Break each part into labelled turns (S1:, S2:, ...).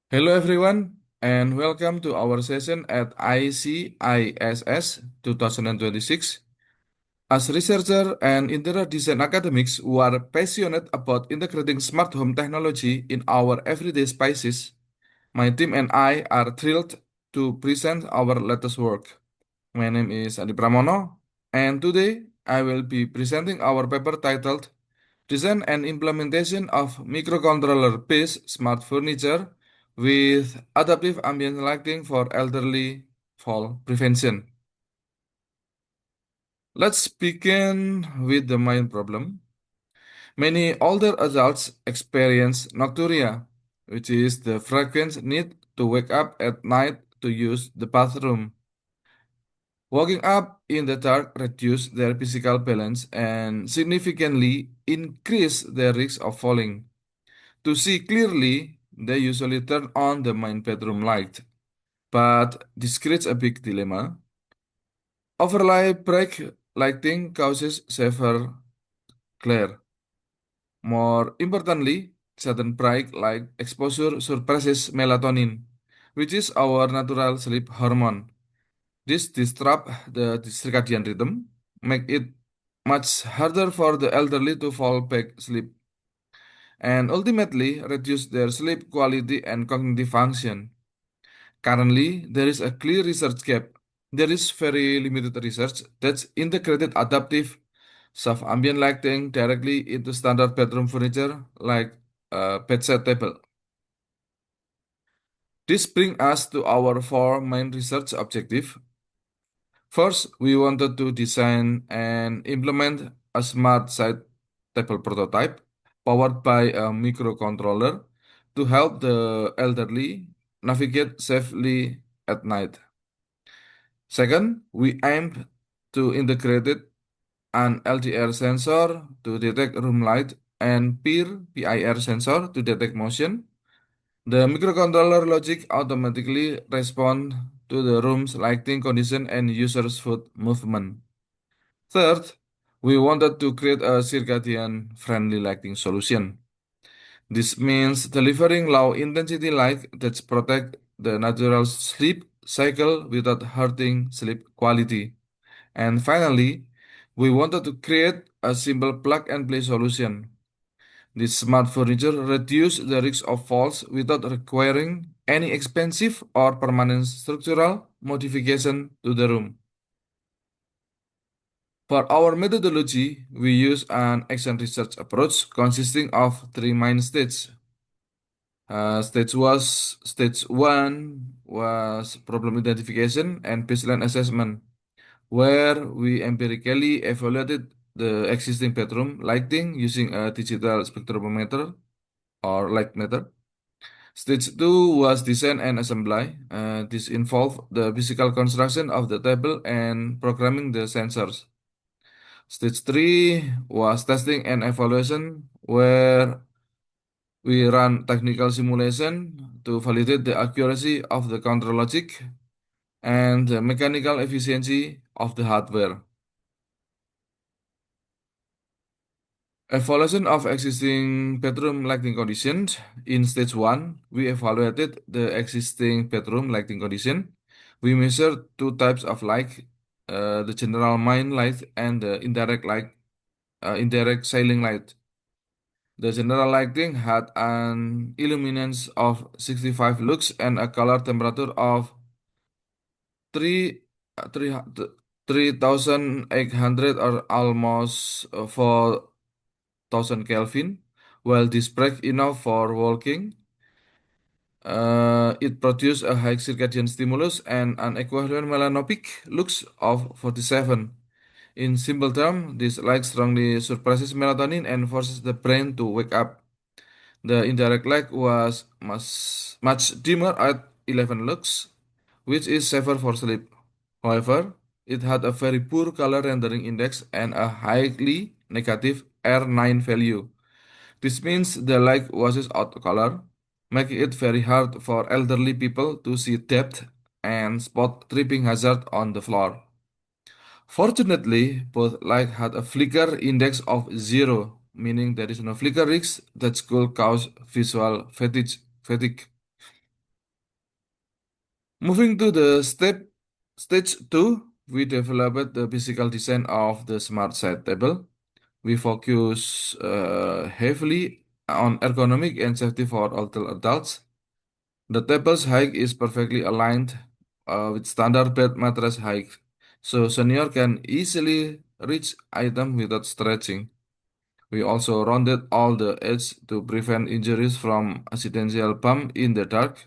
S1: Hello everyone and welcome to our session at ICISS 2026. As researcher and interior design academics who are passionate about integrating smart home technology in our everyday spaces, my team and I are thrilled to present our latest work. My name is Adi Pramono, and today I will be presenting our paper titled Design and Implementation of Microcontroller-Based Smart Furniture with Adaptive Ambient Lighting for Elderly Fall Prevention. Let's begin with the main problem. Many older adults experience nocturia, which is the frequent need to wake up at night to use the bathroom. Waking up in the dark reduces their physical balance and significantly increase their risk of falling. To see clearly, they usually turn on the main bedroom light, but this creates a big dilemma. Overlay bright lighting causes severe glare. More importantly, sudden bright light exposure suppresses melatonin, which is our natural sleep hormone. This disrupts the circadian rhythm, make it much harder for the elderly to fall back asleep, and ultimately reduce their sleep quality and cognitive function. Currently, there is a clear research gap. There is very limited research that's integrated adaptive soft ambient lighting directly into standard bedroom furniture like a bedside table. This brings us to our four main research objectives. First, we wanted to design and implement a smart side table prototype powered by a microcontroller to help the elderly navigate safely at night. Second, we aimed to integrate an LDR sensor to detect room light and peer PIR sensor to detect motion. The microcontroller logic automatically respond to the room's lighting condition and user's foot movement. Third, we wanted to create a circadian friendly lighting solution. This means delivering low intensity light that protect the natural sleep cycle without hurting sleep quality. And finally, we wanted to create a simple plug and play solution. This smart furniture reduces the risk of falls without requiring any expensive or permanent structural modification to the room. For our methodology, we use an action research approach consisting of three main stages. Stage one was problem identification and baseline assessment, where we empirically evaluated the existing bedroom lighting using a digital spectrometer or light meter. Stage two was design and assembly. This involved the physical construction of the table and programming the sensors. Stage three was testing and evaluation, where we run technical simulation to validate the accuracy of the control logic and the mechanical efficiency of the hardware. Evaluation of existing bedroom lighting conditions. In stage one, we evaluated the existing bedroom lighting condition. We measured two types of light, the general main light and the indirect light, indirect ceiling light. The general lighting had an illuminance of 65 lux and a color temperature of 3, 3, 3800 or almost 4000 Kelvin. While this break enough for walking, it produced a high circadian stimulus and an equivalent melanopic lux of 47. In simple terms, this light strongly suppresses melatonin and forces the brain to wake up. The indirect light was much dimmer at 11 lux, which is safer for sleep. However, it had a very poor color rendering index and a highly negative R9 value. This means the light washes out color, making it very hard for elderly people to see depth and spot tripping hazard on the floor. Fortunately, both light had a flicker index of 0, meaning there is no flicker risk that could cause visual fatigue. Moving to the stage two, we developed the physical design of the smart side table. We focus heavily on ergonomic and safety for older adults. The table's height is perfectly aligned with standard bed mattress height, so senior can easily reach item without stretching. We also rounded all the edges to prevent injuries from accidental bump in the dark.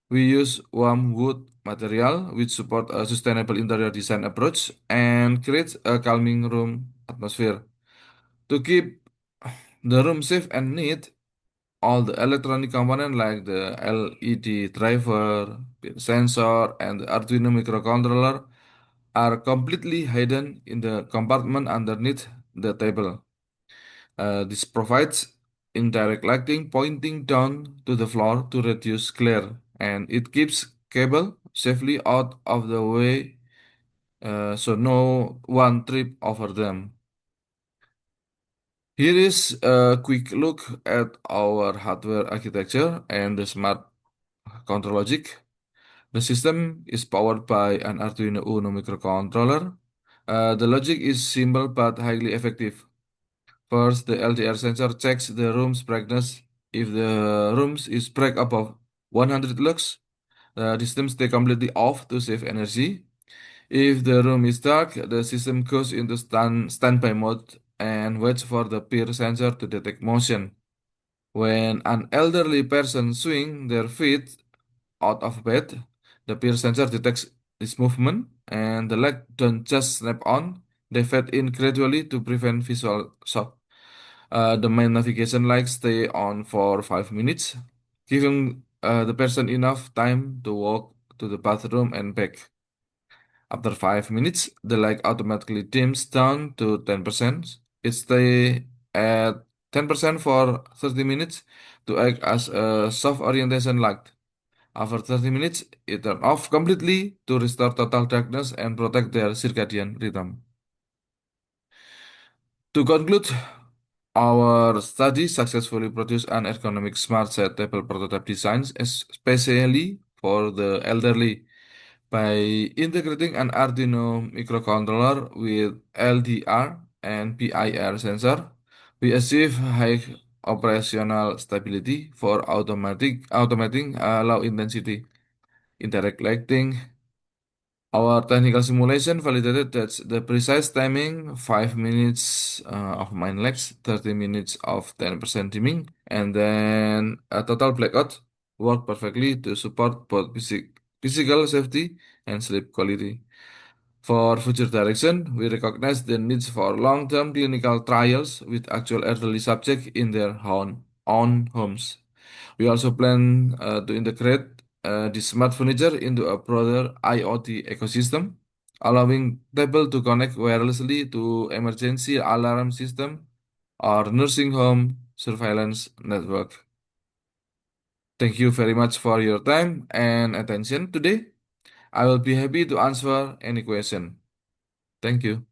S1: We use warm wood material which support a sustainable interior design approach and creates a calming room atmosphere. To keep the room safe and neat, all the electronic components like the LED driver, pin sensor, and the Arduino microcontroller are completely hidden in the compartment underneath the table. This provides indirect lighting pointing down to the floor to reduce glare, and it keeps cable safely out of the way so no one trip over them. Here is a quick look at our hardware architecture and the smart control logic. The system is powered by an Arduino Uno microcontroller. The logic is simple but highly effective. First, the LDR sensor checks the room's brightness. If the room is bright above 100 lux, the system stays completely off to save energy. If the room is dark, the system goes into standby mode and waits for the peer sensor to detect motion. When an elderly person swing their feet out of bed, the peer sensor detects this movement and the light don't just snap on, they fade in gradually to prevent visual shock. The main navigation lights stay on for 5 minutes, giving the person enough time to walk to the bathroom and back. After 5 minutes, the light automatically dims down to 10%. It stays at 10% for 30 minutes to act as a soft orientation light. After 30 minutes, it turns off completely to restore total darkness and protect their circadian rhythm. To conclude, our study successfully produced an ergonomic smart set table prototype designs, especially for the elderly. By integrating an Arduino microcontroller with LDR and PIR sensor, we achieve high operational stability for automating low intensity indirect lighting. Our technical simulation validated that the precise timing, 5 minutes of mine lags, 30 minutes of 10% dimming, and then a total blackout work perfectly to support both physical safety and sleep quality. For future direction, we recognize the needs for long-term clinical trials with actual elderly subjects in their own homes. We also plan to integrate this smart furniture into a broader IoT ecosystem, allowing people to connect wirelessly to emergency alarm system or nursing home surveillance network. Thank you very much for your time and attention today. I will be happy to answer any question. Thank you.